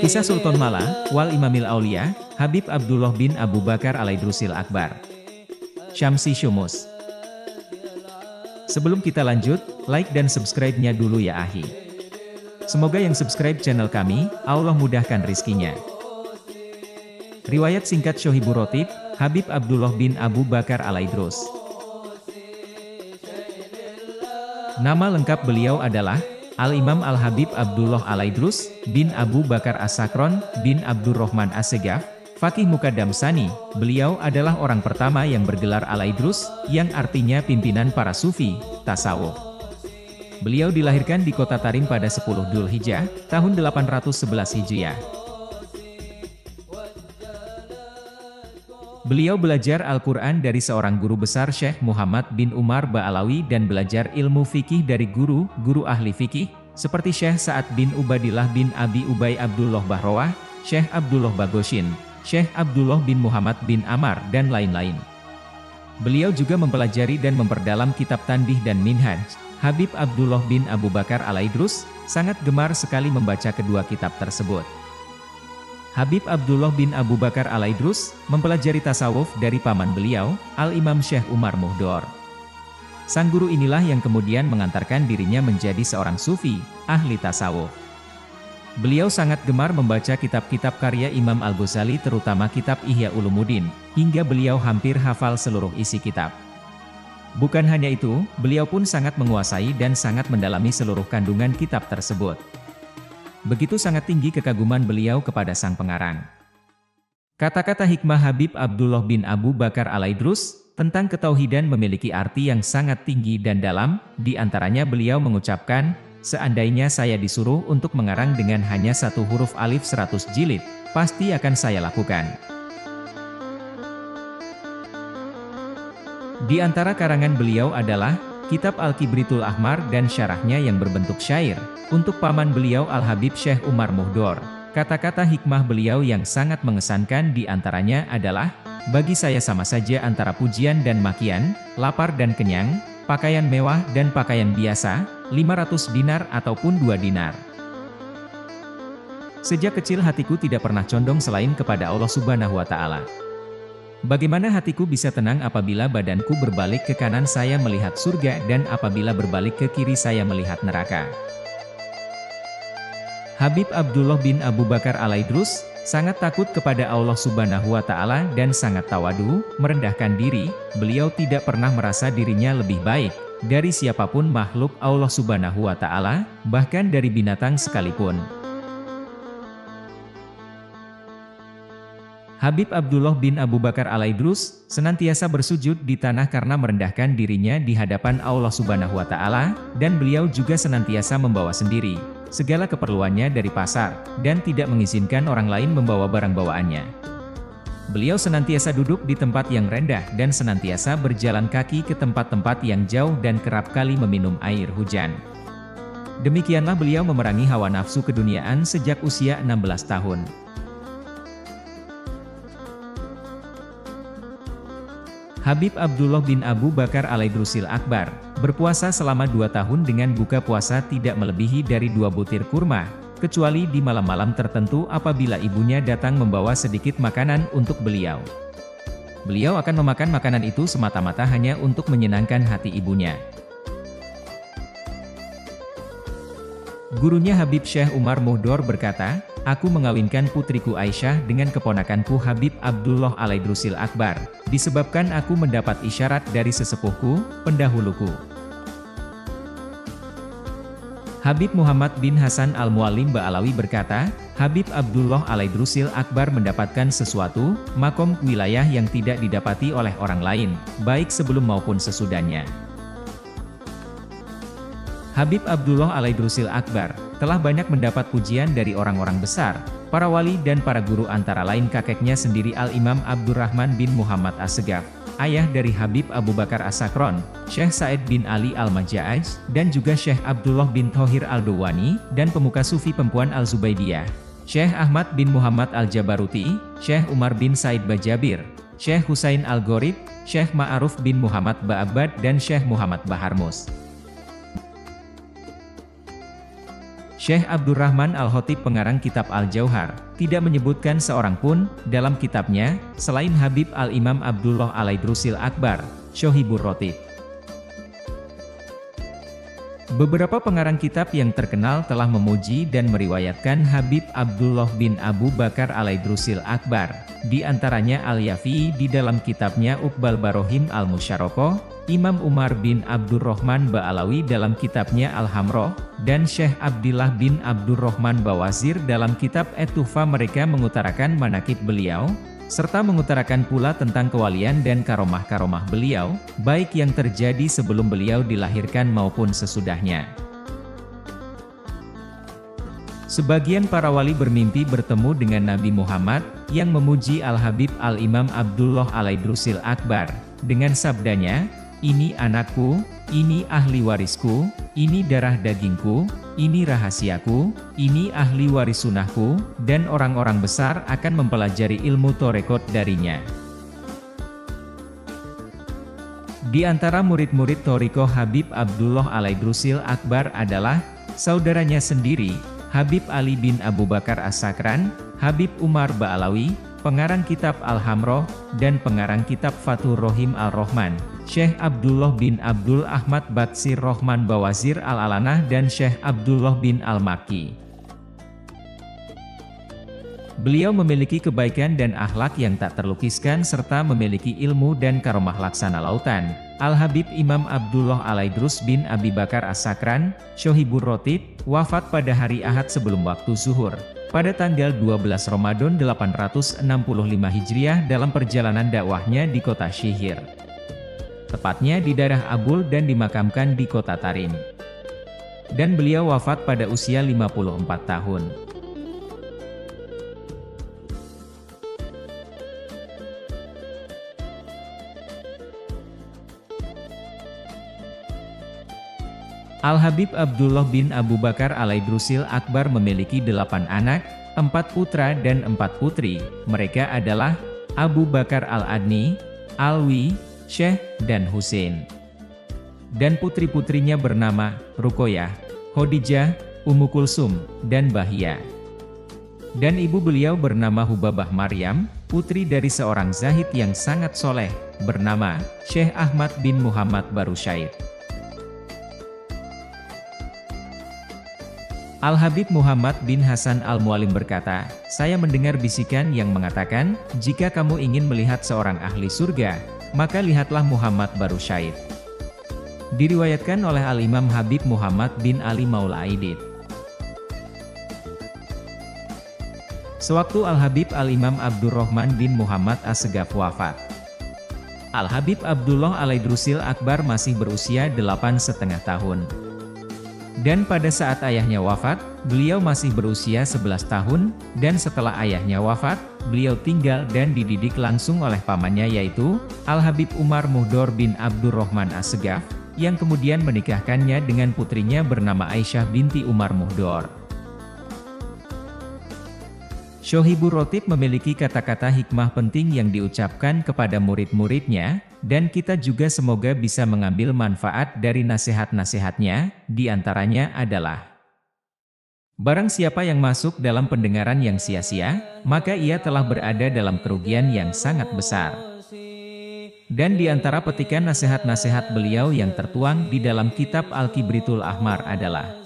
Kisah Sultan Mala, Wal Imamil Aulia, Habib Abdullah bin Abu Bakar Alaidrusil Akbar. Syamsi Syumus. Sebelum kita lanjut, like dan subscribe-nya dulu ya ahi. Semoga yang subscribe channel kami, Allah mudahkan rizkinya. Riwayat singkat Syohibur Rotib, Habib Abdullah bin Abu Bakar Alaidrus. Nama lengkap beliau adalah Al-Imam Al-Habib Abdullah Alaidrus bin Abu Bakar As-Sakron bin Abdurrahman As-Segaf, Faqih Muqaddam Sani. Beliau adalah orang pertama yang bergelar Alaidrus, yang artinya pimpinan para sufi, tasawuf. Beliau dilahirkan di kota Tarim pada 10 Dzulhijjah, tahun 811 Hijriah. Beliau belajar Al-Quran dari seorang guru besar Syekh Muhammad bin Umar Ba'alawi dan belajar ilmu fikih dari guru ahli fikih, seperti Syekh Sa'ad bin Ubadillah bin Abi Ubay Abdullah Bahrawah, Syekh Abdullah Bagoshin, Syekh Abdullah bin Muhammad bin Amar dan lain-lain. Beliau juga mempelajari dan memperdalam kitab Tanbih dan Minhaj. Habib Abdullah bin Abu Bakar Alaidrus sangat gemar sekali membaca kedua kitab tersebut. Habib Abdullah bin Abu Bakar Alaidrus mempelajari tasawuf dari paman beliau, Al-Imam Syekh Umar Muhdor. Sang guru inilah yang kemudian mengantarkan dirinya menjadi seorang sufi, ahli tasawuf. Beliau sangat gemar membaca kitab-kitab karya Imam Al-Ghazali terutama kitab Ihya Ulumuddin, hingga beliau hampir hafal seluruh isi kitab. Bukan hanya itu, beliau pun sangat menguasai dan sangat mendalami seluruh kandungan kitab tersebut. Begitu sangat tinggi kekaguman beliau kepada sang pengarang. Kata-kata hikmah Habib Abdullah bin Abu Bakar Alaidrus tentang ketauhidan memiliki arti yang sangat tinggi dan dalam, di antaranya beliau mengucapkan, seandainya saya disuruh untuk mengarang dengan hanya satu huruf alif 100 jilid, pasti akan saya lakukan. Di antara karangan beliau adalah Kitab Al-Kibritul Ahmar dan syarahnya yang berbentuk syair, untuk paman beliau Al-Habib Syekh Umar Muhdor. Kata-kata hikmah beliau yang sangat mengesankan di antaranya adalah, bagi saya sama saja antara pujian dan makian, lapar dan kenyang, pakaian mewah dan pakaian biasa, 500 dinar ataupun 2 dinar. Sejak kecil hatiku tidak pernah condong selain kepada Allah Subhanahu wa Ta'ala. Bagaimana hatiku bisa tenang apabila badanku berbalik ke kanan saya melihat surga dan apabila berbalik ke kiri saya melihat neraka. Habib Abdullah bin Abu Bakar Alaidrus sangat takut kepada Allah Subhanahu wa Ta'ala dan sangat tawadu, merendahkan diri. Beliau tidak pernah merasa dirinya lebih baik dari siapapun makhluk Allah Subhanahu wa Ta'ala, bahkan dari binatang sekalipun. Habib Abdullah bin Abu Bakar Alaidrus senantiasa bersujud di tanah karena merendahkan dirinya di hadapan Allah Subhanahu wa Ta'ala, dan beliau juga senantiasa membawa sendiri segala keperluannya dari pasar, dan tidak mengizinkan orang lain membawa barang bawaannya. Beliau senantiasa duduk di tempat yang rendah dan senantiasa berjalan kaki ke tempat-tempat yang jauh dan kerap kali meminum air hujan. Demikianlah beliau memerangi hawa nafsu keduniaan sejak usia 16 tahun. Habib Abdullah bin Abu Bakar Alaidrusil Akbar berpuasa selama 2 tahun dengan buka puasa tidak melebihi dari 2 butir kurma, kecuali di malam-malam tertentu apabila ibunya datang membawa sedikit makanan untuk beliau. Beliau akan memakan makanan itu semata-mata hanya untuk menyenangkan hati ibunya. Gurunya Habib Syekh Umar Muhdor berkata, aku mengawinkan putriku Aisyah dengan keponakanku Habib Abdullah Alaidrusil Akbar, disebabkan aku mendapat isyarat dari sesepuhku, pendahuluku. Habib Muhammad bin Hasan Al-Muallim Ba'alawi berkata, Habib Abdullah Alaidrusil Akbar mendapatkan sesuatu, makom wilayah yang tidak didapati oleh orang lain, baik sebelum maupun sesudahnya. Habib Abdullah Alaidrusil Akbar telah banyak mendapat pujian dari orang-orang besar, para wali dan para guru antara lain kakeknya sendiri Al-Imam Abdurrahman bin Muhammad As-Segaf, ayah dari Habib Abu Bakar As-Sakron, Syekh Said bin Ali Al-Maja'aj, dan juga Syekh Abdullah bin Thohir Al-Dawani, dan pemuka sufi perempuan Al-Zubaidiyah, Syekh Ahmad bin Muhammad Al-Jabaruti, Syekh Umar bin Said Bajabir, Syekh Husain Al-Ghorib, Syekh Ma'aruf bin Muhammad Ba'abad dan Syekh Muhammad Baharmus. Syekh Abdurrahman Al-Khatib pengarang kitab Al-Jauhar, tidak menyebutkan seorang pun, dalam kitabnya, selain Habib Al-Imam Abdullah Al-Idrusil Akbar, Shohibur Rotib. Beberapa pengarang kitab yang terkenal telah memuji dan meriwayatkan Habib Abdullah bin Abu Bakar Al-Idrusil Akbar, di antaranya Al-Yafi'i di dalam kitabnya Uqbal Barohim Al-Musyarokoh, Imam Umar bin Abdurrahman Ba'alawi dalam kitabnya Al-Hamroh, dan Syekh Abdillah bin Abdurrahman Bawazir dalam kitab Et-Tuhfa. Mereka mengutarakan manaqib beliau, serta mengutarakan pula tentang kewalian dan karomah-karomah beliau, baik yang terjadi sebelum beliau dilahirkan maupun sesudahnya. Sebagian para wali bermimpi bertemu dengan Nabi Muhammad, yang memuji Al-Habib Al-Imam Abdullah Al-Idrusil Akbar, dengan sabdanya, "Ini anakku, ini ahli warisku, ini darah dagingku, ini rahasiaku, ini ahli waris sunnahku, dan orang-orang besar akan mempelajari ilmu torekot darinya." Di antara murid-murid Thariqah Habib Abdullah Al-Idrusil Akbar adalah saudaranya sendiri, Habib Ali bin Abu Bakar As-Sakran, Habib Umar Ba'alawi, pengarang kitab Al-Hamroh, dan pengarang kitab Fathur Rohim Al-Rohman, Syekh Abdullah bin Abdul Ahmad Batsir Rohman Bawazir Al-Alanah, dan Syekh Abdullah bin Al-Makki. Beliau memiliki kebaikan dan akhlak yang tak terlukiskan serta memiliki ilmu dan karomah laksana lautan. Al-Habib Imam Abdullah Al-Idrus bin Abi Bakar As-Sakran, Shohibur Rotib, wafat pada hari Ahad sebelum waktu zuhur, pada tanggal 12 Ramadan 865 Hijriah dalam perjalanan dakwahnya di kota Syihir. Tepatnya di daerah Abul dan dimakamkan di kota Tarim. Dan beliau wafat pada usia 54 tahun. Al-Habib Abdullah bin Abu Bakar Al-Idrusil Akbar memiliki 8 anak, 4 putra dan 4 putri. Mereka adalah Abu Bakar Al-Adni, Alwi, Syekh, dan Husain. Dan putri-putrinya bernama Ruqoyah, Khadijah, Ummu Kulsum, dan Bahia. Dan ibu beliau bernama Hubabah Maryam, putri dari seorang zahid yang sangat soleh, bernama Syekh Ahmad bin Muhammad Barusyaid. Al-Habib Muhammad bin Hasan Al-Mualim berkata, "Saya mendengar bisikan yang mengatakan, jika kamu ingin melihat seorang ahli surga, maka lihatlah Muhammad Barusyaid." Diriwayatkan oleh Al-Imam Habib Muhammad bin Ali Maula Aidid. Sewaktu Al-Habib Al-Imam Abdurrahman bin Muhammad As-Segaf wafat, Al-Habib Abdullah Al-Idrusil Akbar masih berusia 8,5 tahun. Dan pada saat ayahnya wafat, beliau masih berusia 11 tahun, dan setelah ayahnya wafat, beliau tinggal dan dididik langsung oleh pamannya yaitu Al-Habib Umar Muhdor bin Abdurrahman As-Segaf, yang kemudian menikahkannya dengan putrinya bernama Aisyah binti Umar Muhdor. Shohibur Rotib memiliki kata-kata hikmah penting yang diucapkan kepada murid-muridnya, dan kita juga semoga bisa mengambil manfaat dari nasihat-nasihatnya, di antaranya adalah: barang siapa yang masuk dalam pendengaran yang sia-sia, maka ia telah berada dalam kerugian yang sangat besar. Dan di antara petikan nasihat-nasihat beliau yang tertuang di dalam kitab Al-Kibritul Ahmar adalah: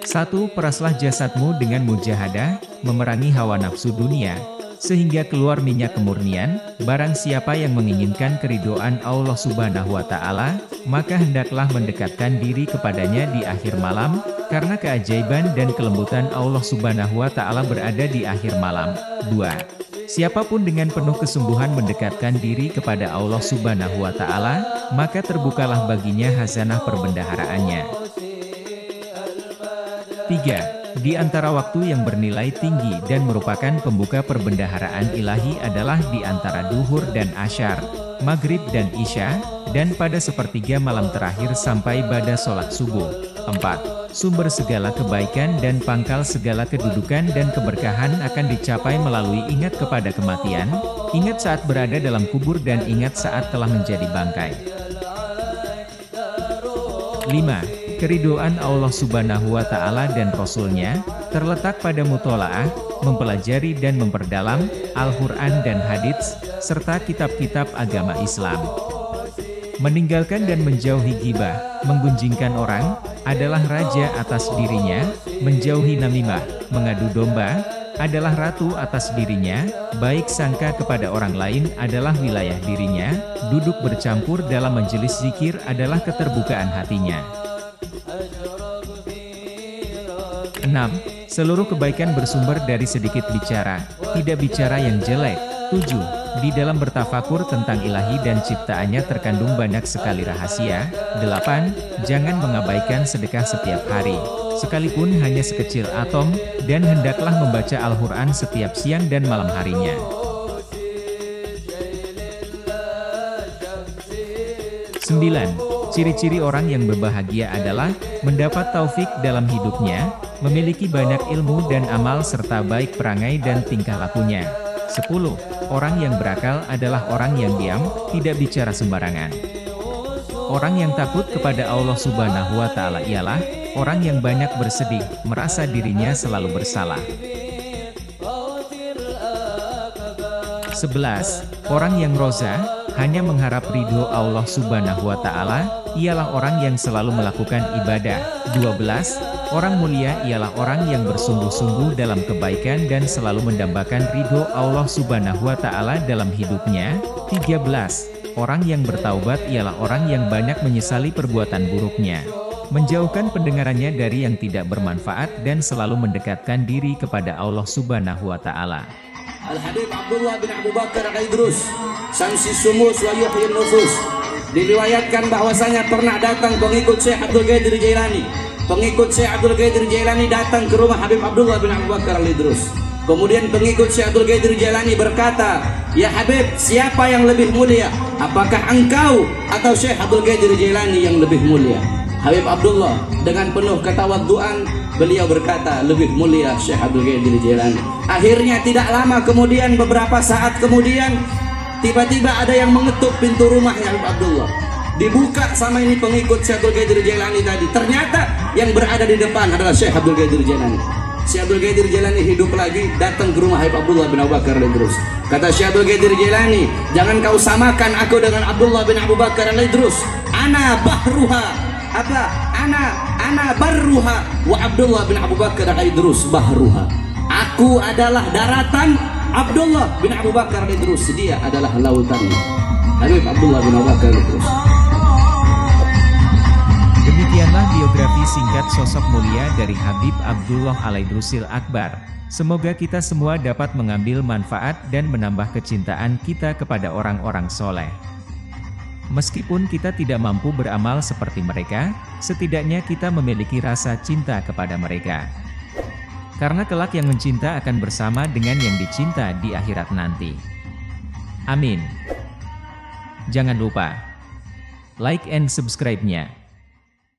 1. Peraslah jasadmu dengan mujahadah, memerangi hawa nafsu dunia, sehingga keluar minyak kemurnian. Barang siapa yang menginginkan keridhaan Allah Subhanahu wa Ta'ala, maka hendaklah mendekatkan diri kepadanya di akhir malam, karena keajaiban dan kelembutan Allah Subhanahu wa Ta'ala berada di akhir malam. 2. Siapapun dengan penuh kesungguhan mendekatkan diri kepada Allah Subhanahu wa Ta'ala, maka terbukalah baginya khazanah perbendaharaannya. 3. Di antara waktu yang bernilai tinggi dan merupakan pembuka perbendaharaan ilahi adalah di antara duhur dan asyar, maghrib dan isya, dan pada sepertiga malam terakhir sampai pada sholat subuh. 4. Sumber segala kebaikan dan pangkal segala kedudukan dan keberkahan akan dicapai melalui ingat kepada kematian, ingat saat berada dalam kubur dan ingat saat telah menjadi bangkai. 5. Keridhaan Allah Subhanahu wa Ta'ala dan Rasul-Nya terletak pada mutola'ah, mempelajari dan memperdalam Al-Quran dan Hadits, serta kitab-kitab agama Islam. Meninggalkan dan menjauhi ghibah, menggunjingkan orang, adalah raja atas dirinya, menjauhi namimah, mengadu domba, adalah ratu atas dirinya, baik sangka kepada orang lain adalah wilayah dirinya, duduk bercampur dalam majelis zikir adalah keterbukaan hatinya. 6. Seluruh kebaikan bersumber dari sedikit bicara, tidak bicara yang jelek. 7. Di dalam bertafakur tentang ilahi dan ciptaannya terkandung banyak sekali rahasia. 8. Jangan mengabaikan sedekah setiap hari, sekalipun hanya sekecil atom, dan hendaklah membaca Al-Quran setiap siang dan malam harinya. 9. Ciri-ciri orang yang berbahagia adalah mendapat taufik dalam hidupnya, memiliki banyak ilmu dan amal serta baik perangai dan tingkah lakunya. 10. Orang yang berakal adalah orang yang diam, tidak bicara sembarangan. Orang yang takut kepada Allah Subhanahu wa Ta'ala ialah orang yang banyak bersedih, merasa dirinya selalu bersalah. 11. Orang yang roza, hanya mengharap ridho Allah Subhanahu wa Ta'ala, ialah orang yang selalu melakukan ibadah. 12. Orang mulia ialah orang yang bersungguh-sungguh dalam kebaikan dan selalu mendambakan ridho Allah Subhanahu wa Ta'ala dalam hidupnya. 13. Orang yang bertaubat ialah orang yang banyak menyesali perbuatan buruknya, menjauhkan pendengarannya dari yang tidak bermanfaat dan selalu mendekatkan diri kepada Allah Subhanahu wa Ta'ala. Al-Habib Abdullah bin Abu Bakar Al-Idrus, Syamsis Sumus wa Yuhyin Nufus. Diriwayatkan bahwasanya pernah datang pengikut Syekh Abdul Qadir Jailani. Pengikut Syekh Abdul Qadir Jailani datang ke rumah Habib Abdullah bin Abu Bakar Al-Idrus. Kemudian pengikut Syekh Abdul Qadir Jailani berkata, "Ya Habib, siapa yang lebih mulia? Apakah engkau atau Syekh Abdul Qadir Jailani yang lebih mulia?" Habib Abdullah dengan penuh ketawadhuan beliau berkata, "Lebih mulia Syekh Abdul Qadir Jailani." Akhirnya tidak lama kemudian, beberapa saat kemudian, tiba-tiba ada yang mengetuk pintu rumah Habib Abdullah. Dibuka sama ini pengikut Syekh Abdul Qadir Jailani tadi. Ternyata yang berada di depan adalah Syekh Abdul Qadir Jailani. Syekh Abdul Qadir Jailani hidup lagi, datang ke rumah Habib Abdullah bin Abu Bakar Al-Idrus. Kata Syekh Abdul Qadir Jailani, "Jangan kau samakan aku dengan Abdullah bin Abu Bakar Al-Idrus. Ana bahruha." Apa? Ana barruha wa Abdullah bin Abu Bakar Al-Idrus bahruha. Aku adalah daratan, Abdullah bin Abu Bakar Al-Idrus dia adalah lautannya. Habib Abdullah bin Abu Bakar Al-Idrus. Demikianlah biografi singkat sosok mulia dari Habib Abdullah Al-Idrusil Akbar. Semoga kita semua dapat mengambil manfaat dan menambah kecintaan kita kepada orang-orang soleh. Meskipun kita tidak mampu beramal seperti mereka, setidaknya kita memiliki rasa cinta kepada mereka. Karena kelak yang mencinta akan bersama dengan yang dicinta di akhirat nanti. Amin. Jangan lupa like and subscribe-nya.